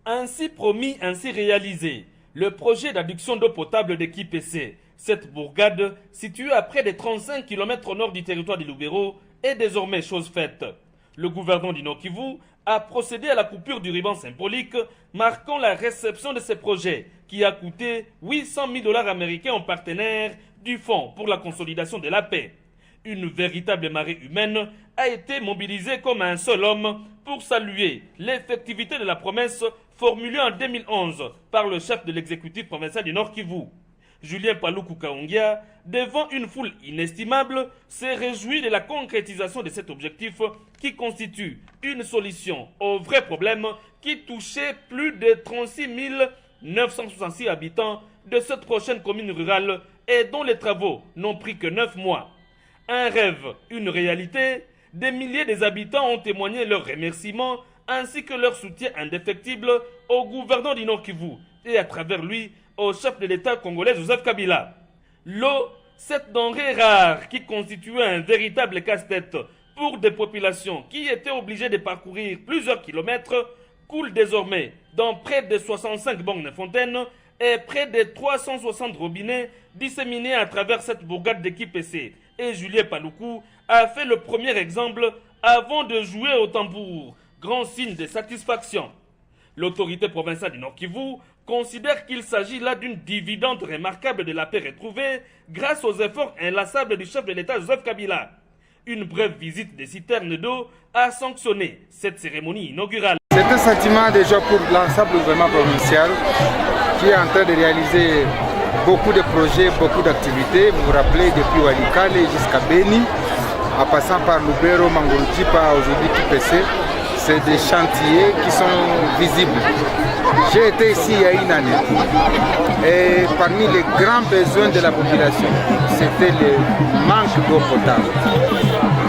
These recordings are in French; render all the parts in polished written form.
Ainsi promis, ainsi réalisé. Le projet d'adduction d'eau potable d'Ekipese, cette bourgade, située à près de 35 km au nord du territoire de Lubero, est désormais chose faite. Le gouvernement du Nord Kivu a procédé à la coupure du ruban symbolique, marquant la réception de ce projet, qui a coûté 800 000 $ américains aux partenaires du Fonds pour la consolidation de la paix. Une véritable marée humaine a été mobilisée comme un seul homme pour saluer l'effectivité de la promesse formulée en 2011 par le chef de l'exécutif provincial du Nord Kivu. Julien Paluku Kaongia, devant une foule inestimable, s'est réjoui de la concrétisation de cet objectif qui constitue une solution au vrai problème qui touchait plus de 36 966 habitants de cette prochaine commune rurale et dont les travaux n'ont pris que 9 mois. Un rêve, une réalité, des milliers des habitants ont témoigné leurs remerciements ainsi que leur soutien indéfectible au gouvernement du Nord Kivu et à travers lui au chef de l'État congolais Joseph Kabila. L'eau, cette denrée rare qui constituait un véritable casse-tête pour des populations qui étaient obligées de parcourir plusieurs kilomètres, coule désormais dans près de 65 bornes fontaines et près de 360 robinets disséminés à travers cette bourgade d'Ekipese. Et Julien Paluku a fait le premier exemple avant de jouer au tambour, grand signe de satisfaction. L'autorité provinciale du Nord Kivu considère qu'il s'agit là d'une dividende remarquable de la paix retrouvée grâce aux efforts inlassables du chef de l'État Joseph Kabila. Une brève visite des citernes d'eau a sanctionné cette cérémonie inaugurale. C'est un sentiment déjà pour l'ensemble du gouvernement provincial qui est en train de réaliser beaucoup de projets, beaucoup d'activités. Vous vous rappelez, depuis Walikale jusqu'à Beni, en passant par Lubero, Mangolojipa, aujourd'hui Kipese, c'est des chantiers qui sont visibles. J'ai été ici il y a une année et parmi les grands besoins de la population, c'était le manque d'eau potable.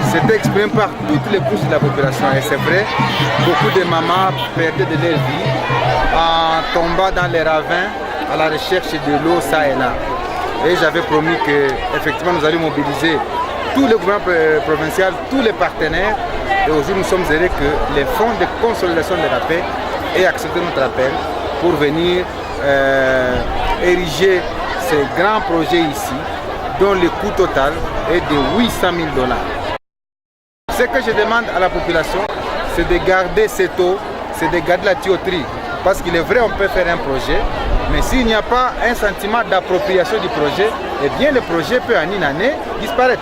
C'était exprimé par toutes les couches de la population et c'est vrai, beaucoup de mamans perdaient de leur vie en tombant dans les ravins à la recherche de l'eau ça et là. Et j'avais promis que effectivement nous allions mobiliser tous les gouvernements provinciaux, tous les partenaires. Et aujourd'hui nous sommes heureux que les fonds de consolidation de la paix aient accepté notre appel pour venir ériger ces grands projets ici, dont le coût total est de 800 000 $. Ce que je demande à la population, c'est de garder cette eau, c'est de garder la tuyauterie. Parce qu'il est vrai, on peut faire un projet, mais s'il n'y a pas un sentiment d'appropriation du projet, eh bien le projet peut en une année disparaître.